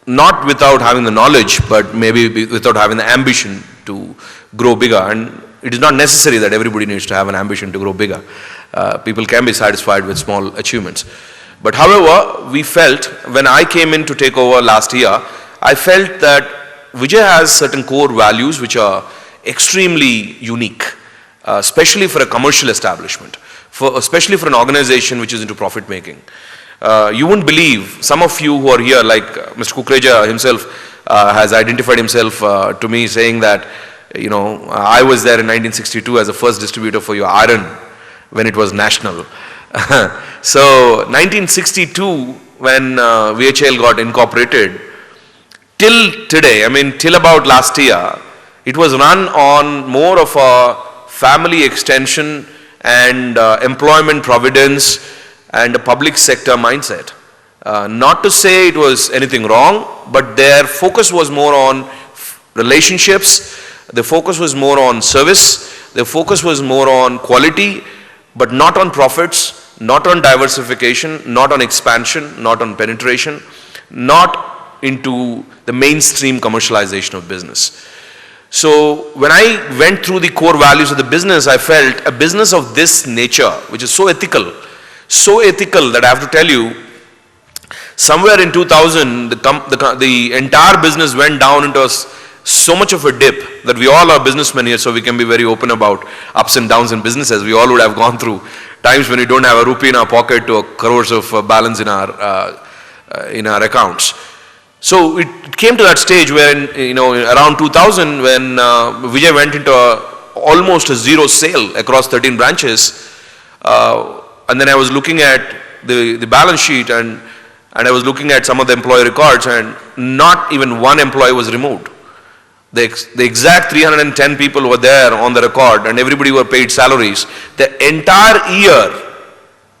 not without having the knowledge, but maybe without having the ambition to grow bigger. And it is not necessary that everybody needs to have an ambition to grow bigger. People can be satisfied with small achievements. But however, we felt, when I came in to take over last year, I felt that Vijay has certain core values which are extremely unique, especially for a commercial establishment, especially for an organization which is into profit making. You wouldn't believe, some of you who are here, like Mr. Kukreja himself has identified himself to me, saying that, you know, I was there in 1962 as the first distributor for your iron when it was national. So 1962, when VHL got incorporated, till today, I mean till about last year, it was run on more of a family extension and employment providence and a public sector mindset. Not to say it was anything wrong, but their focus was more on relationships, the focus was more on service, the focus was more on quality, but not on profits, not on diversification, not on expansion, not on penetration, not into the mainstream commercialization of business. So when I went through the core values of the business, I felt a business of this nature, which is so ethical that I have to tell you, somewhere in 2000, the entire business went down into so much of a dip that we all are businessmen here, so we can be very open about ups and downs in businesses. We all would have gone through times when we don't have a rupee in our pocket to crores of balance in our accounts. So it came to that stage where, you know, around 2000, when Vijay went into almost a zero sale across 13 branches, and then I was looking at the balance sheet and I was looking at some of the employee records, and not even one employee was removed. The exact 310 people were there on the record, and everybody were paid salaries. The entire year,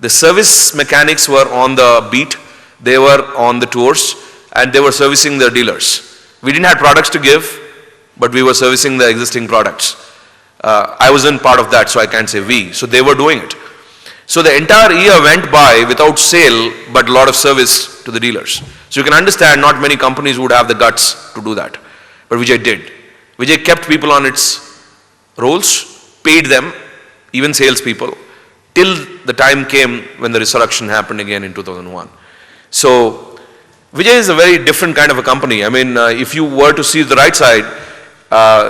the service mechanics were on the beat, they were on the tours, and they were servicing their dealers. We didn't have products to give, but we were servicing the existing products. I wasn't part of that, so I can't say we. So they were doing it. So the entire year went by without sale, but a lot of service to the dealers. So you can understand, not many companies would have the guts to do that. But Vijay did. Vijay kept people on its rolls, paid them, even salespeople, till the time came when the resurrection happened again in 2001. So Vijay is a very different kind of a company. I mean, if you were to see the right side,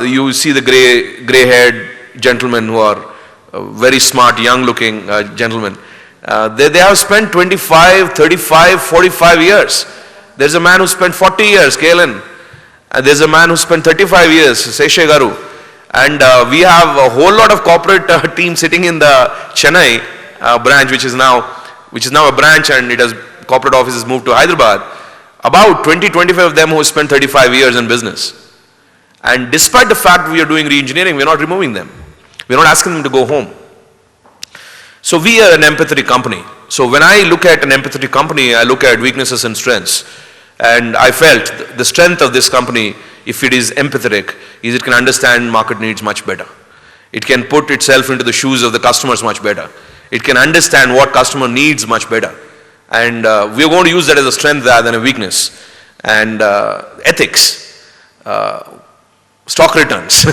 you see the gray-haired gentlemen who are very smart, young-looking gentlemen. They have spent 25, 35, 45 years. There's a man who spent 40 years, KLN. And there's a man who spent 35 years, Seshe Garu. And we have a whole lot of corporate team sitting in the Chennai branch, which is now a branch, and it has corporate offices moved to Hyderabad. About 20-25 of them who spent 35 years in business. And despite the fact we are doing re-engineering, we're not removing them. We're not asking them to go home. So we are an empathetic company. So when I look at an empathetic company, I look at weaknesses and strengths. And I felt the strength of this company, if it is empathetic, is it can understand market needs much better. It can put itself into the shoes of the customers much better. It can understand what customer needs much better. And we are going to use that as a strength rather than a weakness. And ethics, stock returns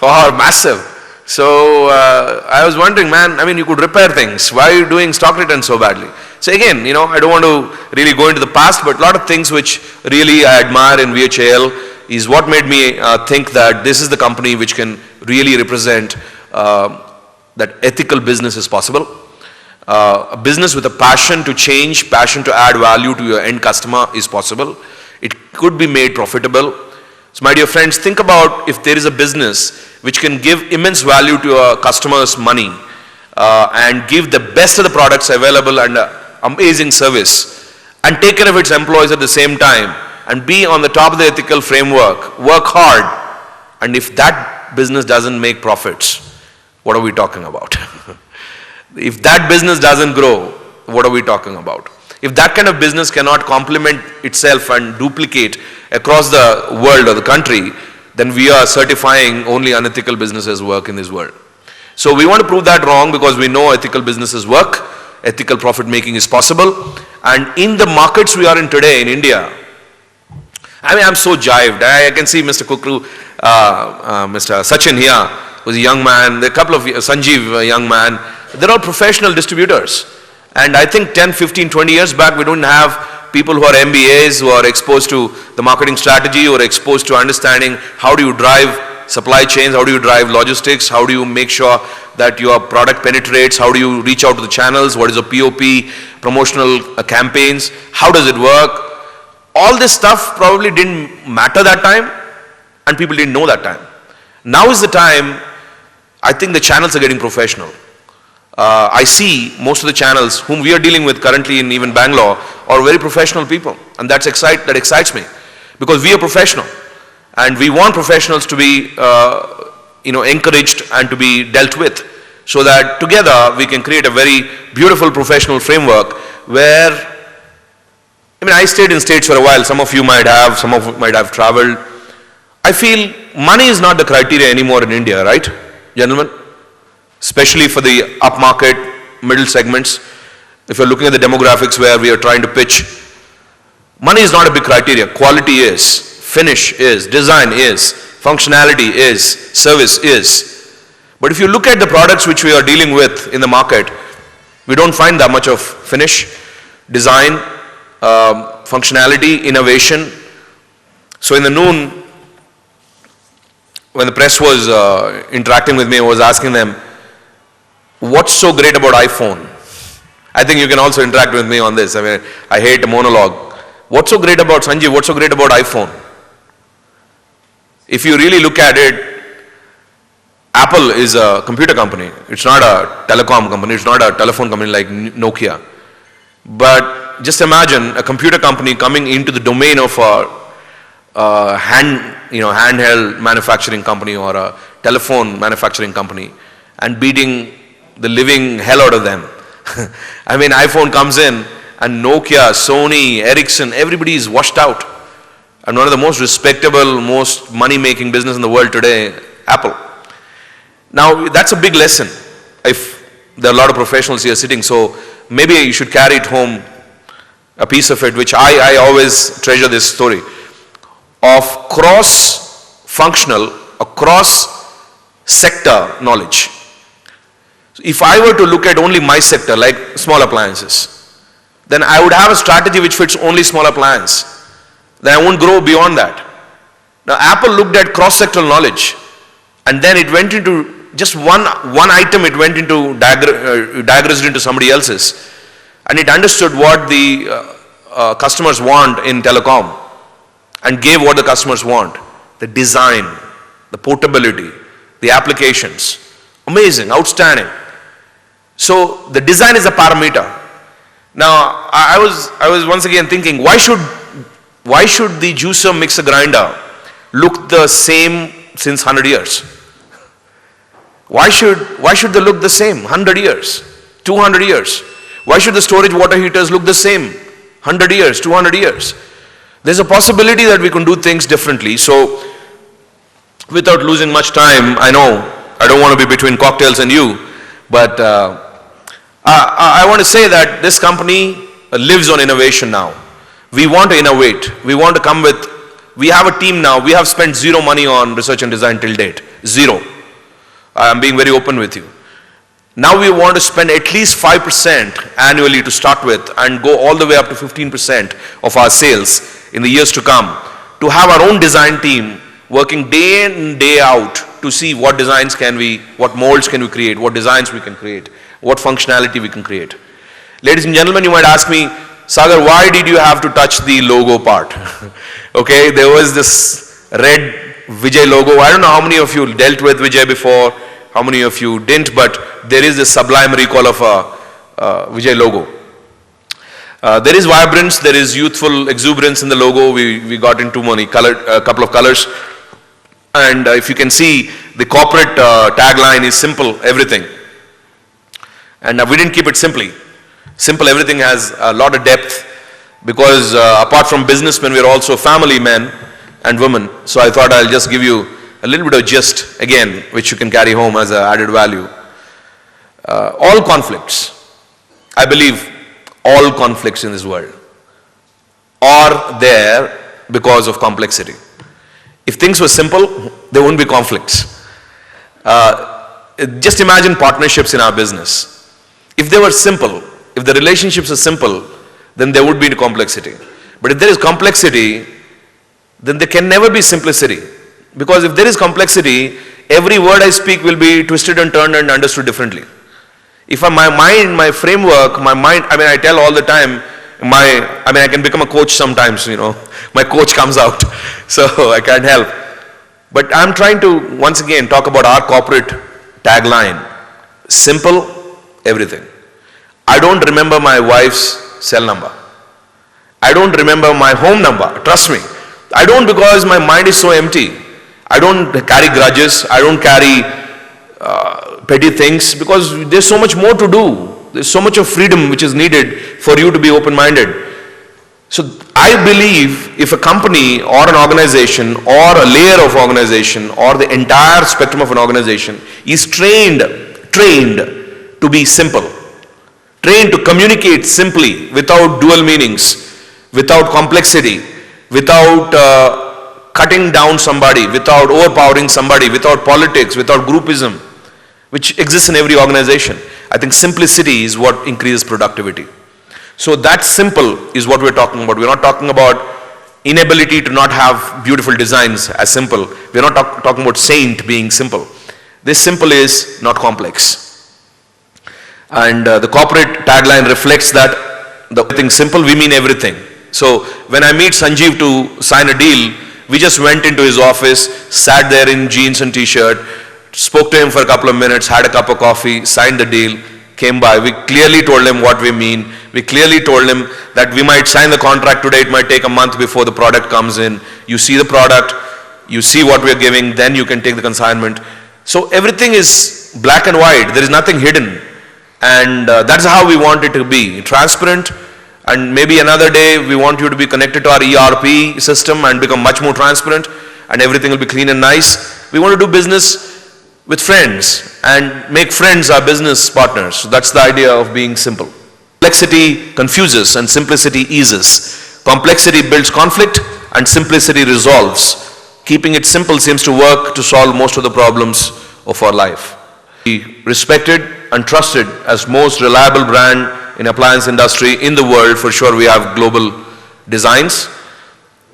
are massive. So I was wondering, man, I mean, you could repair things. Why are you doing stock returns so badly? So again, you know, I don't want to really go into the past, but a lot of things which really I admire in VHL is what made me think that this is the company which can really represent that ethical business is possible. A business with a passion to change, passion to add value to your end customer is possible. It could be made profitable. So my dear friends, think about if there is a business which can give immense value to your customers' money and give the best of the products available and amazing service, and take care of its employees at the same time, and be on the top of the ethical framework, work hard, and if that business doesn't make profits, what are we talking about? If that business doesn't grow, what are we talking about? If that kind of business cannot complement itself and duplicate across the world or the country, then we are certifying only unethical businesses work in this world. So we want to prove that wrong, because we know ethical businesses work, ethical profit making is possible. And in the markets we are in today in India, I mean, I'm so jived. I can see Mr. Kukru, Mr. Sachin here, who's a young man, a couple of, Sanjeev, a young man. They're all professional distributors. And I think 10, 15, 20 years back, we don't have people who are MBAs, who are exposed to the marketing strategy, or exposed to understanding how do you drive supply chains, how do you drive logistics, how do you make sure that your product penetrates, how do you reach out to the channels, what is a POP, promotional campaigns, how does it work? All this stuff probably didn't matter that time, and people didn't know that time. Now is the time. I think the channels are getting professional. I see most of the channels whom we are dealing with currently in even Bangalore are very professional people, and that excites me, because we are professional, and we want professionals to be encouraged and to be dealt with, so that together we can create a very beautiful professional framework where, I mean, I stayed in States for a while. Some of you might have, some of you might have traveled. I feel money is not the criteria anymore in India, right, gentlemen? Especially for the upmarket, middle segments. If you're looking at the demographics where we are trying to pitch, money is not a big criteria. Quality is, finish is, design is, functionality is, service is. But if you look at the products which we are dealing with in the market, we don't find that much of finish, design, functionality, innovation. So in the noon, when the press was interacting with me, I was asking them, what's so great about iPhone? I think you can also interact with me on this. I mean, I hate a monologue. What's so great about, Sanjeev, what's so great about iPhone? If you really look at it, Apple is a computer company. It's not a telecom company. It's not a telephone company like Nokia. But just imagine a computer company coming into the domain of a handheld manufacturing company or a telephone manufacturing company and beating the living hell out of them. I mean, iPhone comes in and Nokia, Sony, Ericsson, everybody is washed out. And one of the most respectable, most money-making business in the world today, Apple. Now, that's a big lesson. If there are a lot of professionals here sitting, so maybe you should carry it home, a piece of it, which I always treasure this story, of cross-functional, cross-sector knowledge. If I were to look at only my sector, like small appliances, then I would have a strategy which fits only small appliance. Then I won't grow beyond that. Now, Apple looked at cross-sectoral knowledge, and then it went into just one item, it went into, diagnosed into somebody else's, and it understood what the customers want in telecom, and gave what the customers want. The design, the portability, the applications. Amazing, outstanding. So the design is a parameter. Now, I was once again thinking, why should the juicer mixer grinder look the same since 100 years? Why should they look the same? 100 years, 200 years. Why should the storage water heaters look the same? 100 years, 200 years. There's a possibility that we can do things differently. So without losing much time, I know I don't want to be between cocktails and you, but I want to say that this company lives on innovation now. We want to innovate. We want to come with, we have a team now. We have spent zero money on research and design till date. Zero. I'm being very open with you. Now we want to spend at least 5% annually to start with and go all the way up to 15% of our sales in the years to come, to have our own design team working day in, day out to see what designs can we, what molds can we create, what designs we can create, what functionality we can create. Ladies and gentlemen, you might ask me, Sagar, why did you have to touch the logo part? Okay, there was this red Vijay logo. I don't know how many of you dealt with Vijay before, how many of you didn't, but there is this sublime recall of a Vijay logo. There is vibrance, there is youthful exuberance in the logo. We got into a couple of colors. And if you can see, the corporate tagline is simple, everything. And we didn't keep it simple. Everything has a lot of depth, because apart from businessmen, we're also family men and women. So I thought I'll just give you a little bit of gist, again, which you can carry home as an added value. All conflicts I believe all conflicts in this world are there because of complexity. If things were simple, there wouldn't be conflicts. Just imagine partnerships in our business. If they were simple, if the relationships are simple, then there would be complexity. But if there is complexity, then there can never be simplicity. Because if there is complexity, every word I speak will be twisted and turned and understood differently. If my mind, my framework, my mind, I tell all the time, I can become a coach sometimes, my coach comes out, so I can't help. But I'm trying to, once again, talk about our corporate tagline, simple, everything. I don't remember my wife's cell number. I don't remember my home number, trust me. I don't, because my mind is so empty. I don't carry grudges, I don't carry petty things, because there's so much more to do. There's so much of freedom which is needed for you to be open-minded. So I believe if a company or an organization or a layer of organization or the entire spectrum of an organization is trained to be simple, trained to communicate simply without dual meanings, without complexity, without cutting down somebody, without overpowering somebody, without politics, without groupism, which exists in every organization. I think simplicity is what increases productivity. So that simple is what we're talking about. We're not talking about inability to not have beautiful designs as simple. We're not talking about saint being simple. This simple is not complex. And the corporate tagline reflects that. The thing simple, we mean everything. So when I meet Sanjeev to sign a deal, we just went into his office, sat there in jeans and t-shirt, spoke to him for a couple of minutes, had a cup of coffee, signed the deal, came by. We clearly told him what we mean. We clearly told him that we might sign the contract today, it might take a month before the product comes in. You see the product, you see what we're giving, then you can take the consignment. So everything is black and white, there is nothing hidden. And that's how we want it to be, transparent. And maybe another day we want you to be connected to our ERP system and become much more transparent, and everything will be clean and nice. We want to do business with friends and make friends our business partners. So that's the idea of being simple. Complexity confuses and simplicity eases. Complexity builds conflict and simplicity resolves. Keeping it simple seems to work to solve most of the problems of our life. Be respected and trusted as most reliable brand in appliance industry in the world. For sure we have global designs.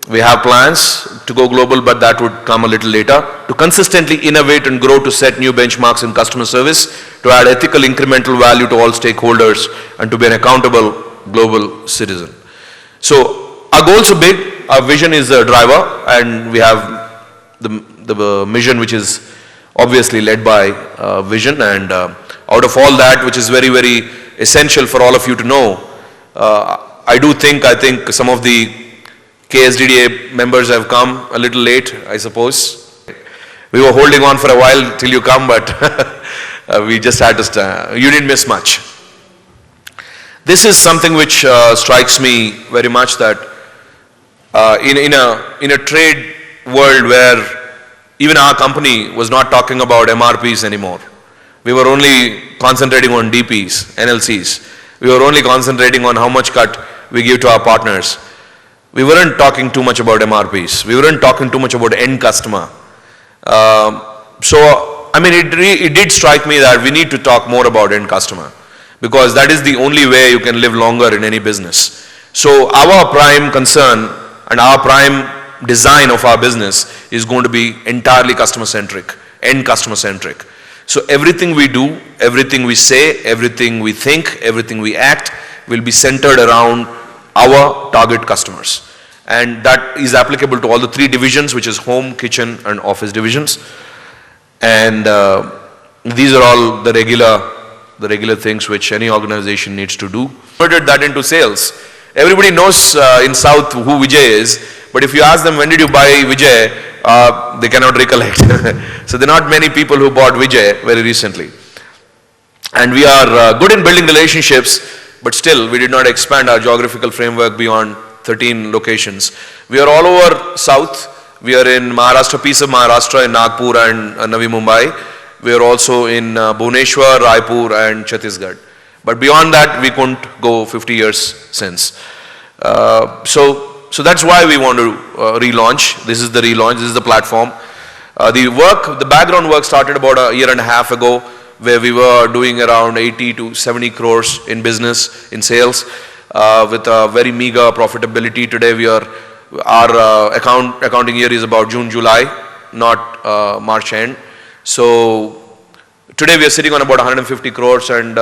We have plans to go global, but that would come a little later. To consistently innovate and grow to set new benchmarks in customer service, to add ethical incremental value to all stakeholders, and to be an accountable global citizen. So our goals are big, our vision is a driver, and we have the mission which is obviously led by vision, and out of all that, which is very, very essential for all of you to know, I think some of the KSDDA members have come a little late, I suppose. We were holding on for a while till you come, but we just had to start. You didn't miss much. This is something which strikes me very much, that in a trade world where even our company was not talking about MRPs anymore. We were only concentrating on DPs, NLCs. We were only concentrating on how much cut we give to our partners. We weren't talking too much about MRPs. We weren't talking too much about end customer. It did strike me that we need to talk more about end customer, because that is the only way you can live longer in any business. So our prime concern and our prime design of our business is going to be entirely customer-centric, end customer-centric. So everything we do, everything we say, everything we think, everything we act will be centered around our target customers. And that is applicable to all the three divisions, which is home, kitchen, and office divisions. And these are all the regular things which any organization needs to do. Converted that into sales. Everybody knows in South who Vijay is, but if you ask them when did you buy Vijay, they cannot recollect. So there are not many people who bought Vijay very recently. And we are good in building relationships, but still we did not expand our geographical framework beyond 13 locations. We are all over South. We are in Maharashtra, piece of Maharashtra in Nagpur and Navi Mumbai. We are also in Bhubaneswar, Raipur and Chhattisgarh. But beyond that, we couldn't go 50 years since. So that's why we want to relaunch. This is the relaunch, this is the platform. The background work started about a year and a half ago, where we were doing around 80 to 70 crores in business, in sales, with a very meager profitability. Today our accounting year is about June, July, not March end. So today we are sitting on about 150 crores, and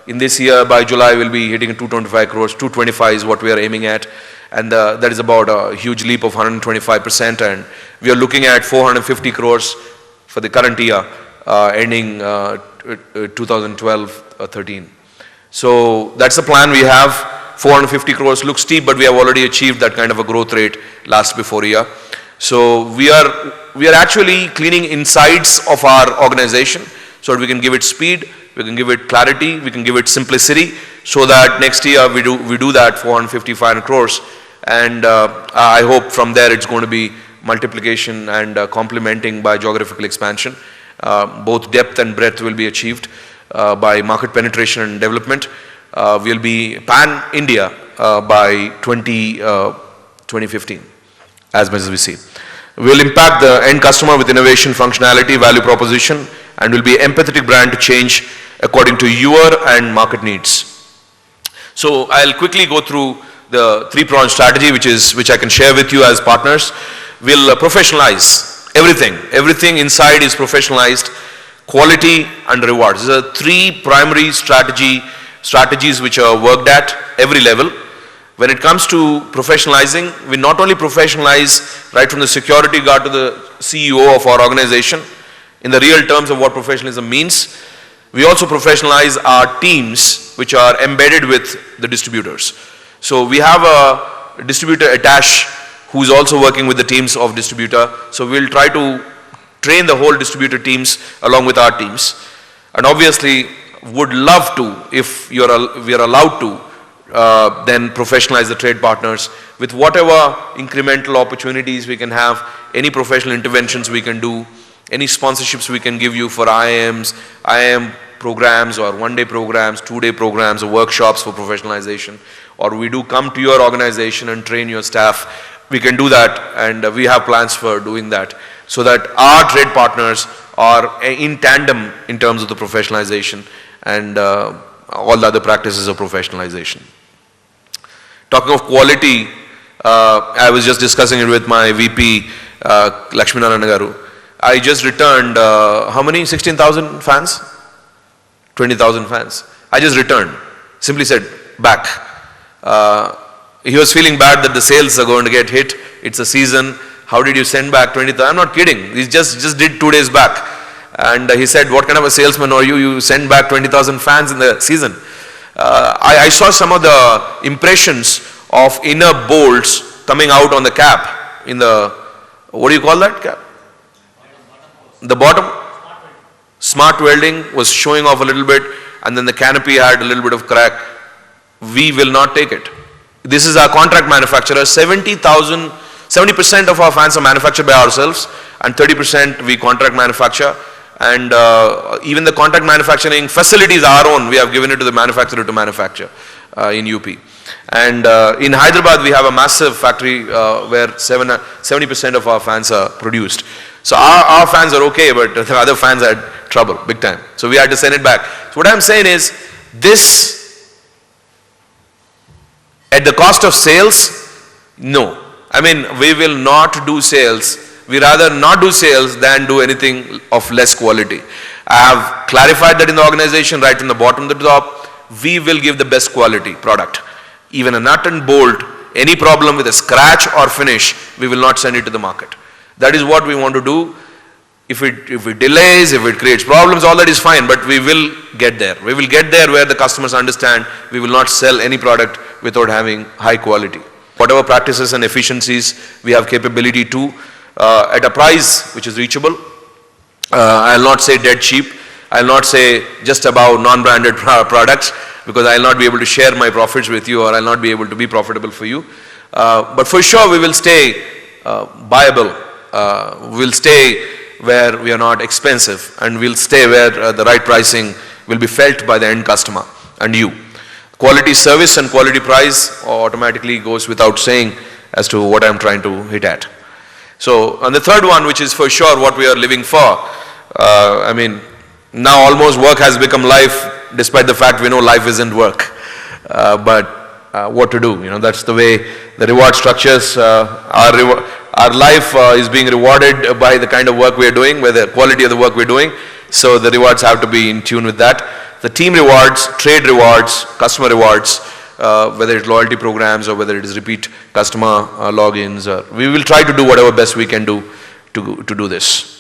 in this year by July we'll be hitting 225 crores. 225 is what we are aiming at, and that is about a huge leap of 125%, and we are looking at 450 crores for the current year, ending 2012-13. So that's the plan we have. 450 crores looks steep, but we have already achieved that kind of a growth rate before a year. So we are actually cleaning insides of our organization so that we can give it speed, we can give it clarity, we can give it simplicity, so that next year we do that 450, 500 crores, and I hope from there it's going to be multiplication and complementing by geographical expansion. Both depth and breadth will be achieved by market penetration and development. We'll be pan-India by 2015, as much as we see. We'll impact the end customer with innovation, functionality, value proposition, and will be an empathetic brand to change according to your and market needs. So I'll quickly go through the three-pronged strategy, which I can share with you as partners. We'll professionalize everything. Everything inside is professionalized. Quality and rewards. These are three primary strategies which are worked at every level. When it comes to professionalizing, we not only professionalize right from the security guard to the CEO of our organization in the real terms of what professionalism means. We also professionalize our teams which are embedded with the distributors. So we have a distributor attaché who is also working with the teams of distributor. So we'll try to train the whole distributor teams along with our teams. And obviously would love to, if we are allowed to, then professionalize the trade partners with whatever incremental opportunities we can have, any professional interventions we can do, any sponsorships we can give you for IIM programs or one-day programs, two-day programs or workshops for professionalization, or we do come to your organization and train your staff. We can do that, and we have plans for doing that, so that our trade partners are in tandem in terms of the professionalization and all the other practices of professionalization. Talking of quality, I was just discussing it with my VP, Lakshminarayan Garu. I just returned, how many? 16,000 fans? 20,000 fans. I just returned. Simply said, back. He was feeling bad that the sales are going to get hit. It's a season. How did you send back 20,000? I'm not kidding. He just did 2 days back. And he said, what kind of a salesman are you? You send back 20,000 fans in the season. I saw some of the impressions of inner bolts coming out on the cap. In the, what do you call that cap? The bottom? Smart welding was showing off a little bit, and then the canopy had a little bit of crack. We will not take it. This is our contract manufacturer. 70% of our fans are manufactured by ourselves, and 30% we contract manufacture. And even the contract manufacturing facilities are our own. We have given it to the manufacturer to manufacture in UP. And in Hyderabad, we have a massive factory where 70% of our fans are produced. So our fans are okay, but the other fans had trouble, big time. So we had to send it back. So what I'm saying is, this at the cost of sales? No. I mean, we will not do sales. We rather not do sales than do anything of less quality. I have clarified that in the organization, right from the bottom to the top. We will give the best quality product. Even a nut and bolt, any problem with a scratch or finish, we will not send it to the market. That is what we want to do. If it delays, if it creates problems, all that is fine, but we will get there. We will get there where the customers understand we will not sell any product without having high quality. Whatever practices and efficiencies we have capability to, at a price which is reachable. I'll not say dead cheap. I'll not say just about non-branded products, because I'll not be able to share my profits with you, or I'll not be able to be profitable for you. But for sure we will stay viable. We'll stay where we are not expensive, and we'll stay where the right pricing will be felt by the end customer. and you. Quality service and quality price automatically goes without saying as to what I'm trying to hit at. So, and the third one, which is for sure what we are living for, I mean, now almost work has become life, despite the fact we know life isn't work. But what to do? You know, that's the way the reward structures. Our life is being rewarded by the kind of work we are doing, by the quality of the work we're doing. So the rewards have to be in tune with that. The team rewards, trade rewards, customer rewards, whether it's loyalty programs or whether it is repeat customer logins. We will try to do whatever best we can do to do this.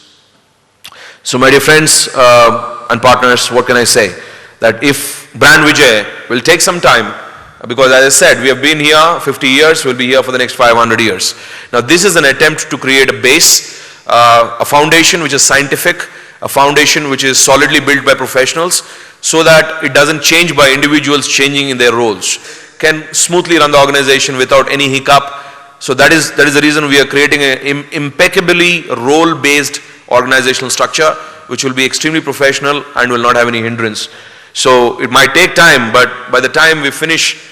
So my dear friends and partners, what can I say? That if Brand Vijay will take some time, because as I said, we have been here 50 years, we'll be here for the next 500 years. Now this is an attempt to create a base, a foundation which is scientific, a foundation which is solidly built by professionals, so that it doesn't change by individuals changing in their roles, can smoothly run the organization without any hiccup. So that is the reason we are creating an impeccably role-based organizational structure, which will be extremely professional and will not have any hindrance. So it might take time, but by the time we finish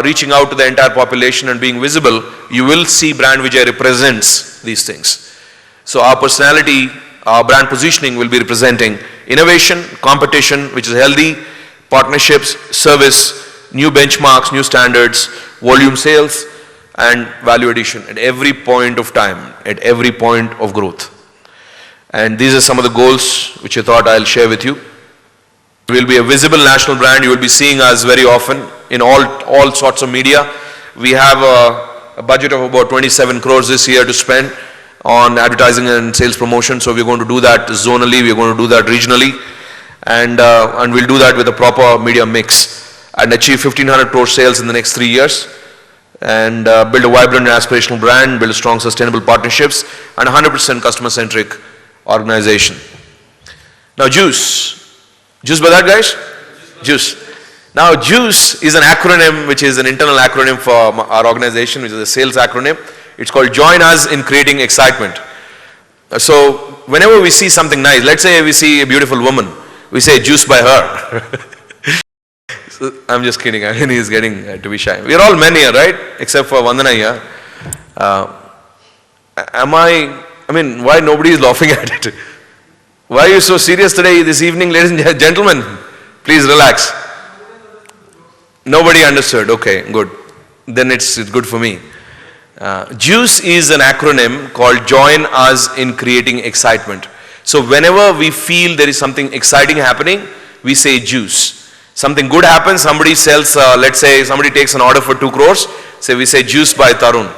reaching out to the entire population and being visible, you will see Brand Vijay represents these things. So our personality, our brand positioning will be representing innovation, competition, which is healthy, partnerships, service, new benchmarks, new standards, volume sales, and value addition at every point of time, at every point of growth. And these are some of the goals which I thought I'll share with you. We will be a visible national brand. You will be seeing us very often in all sorts of media. We have a budget of about 27 crores this year to spend on advertising and sales promotion. So we're going to do that zonally, we're going to do that regionally, and we'll do that with a proper media mix and achieve 1,500 crore sales in the next 3 years, and build a vibrant and aspirational brand, build strong sustainable partnerships, and 100% customer-centric organization. Now JUICE. JUICE by that, guys? JUICE. Now JUICE is an acronym, which is an internal acronym for our organization, which is a sales acronym. It's called Join Us in Creating Excitement. So whenever we see something nice, let's say we see a beautiful woman, we say JUICE by her. So, I'm just kidding, I mean, he's getting to be shy. We're all men here, right? Except for Vandana here. I mean, why nobody is laughing at it? Why are you so serious today, this evening, ladies and gentlemen? Please relax. Nobody understood, okay, good. Then it's good for me. JUICE is an acronym called Join Us in Creating Excitement. So whenever we feel there is something exciting happening, we say JUICE. Something good happens, somebody sells, let's say somebody takes an order for 2 crores, so we say JUICE by Tarun.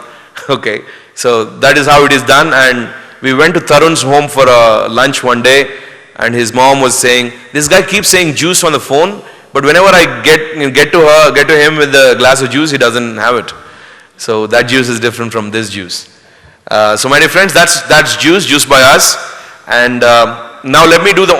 Okay, so that is how it is done. And we went to Tarun's home for a lunch one day, and his mom was saying, this guy keeps saying JUICE on the phone, but whenever I get to him with a glass of juice, he doesn't have it. So that juice is different from this juice. So my dear friends, that's JUICE by us. And now let me do the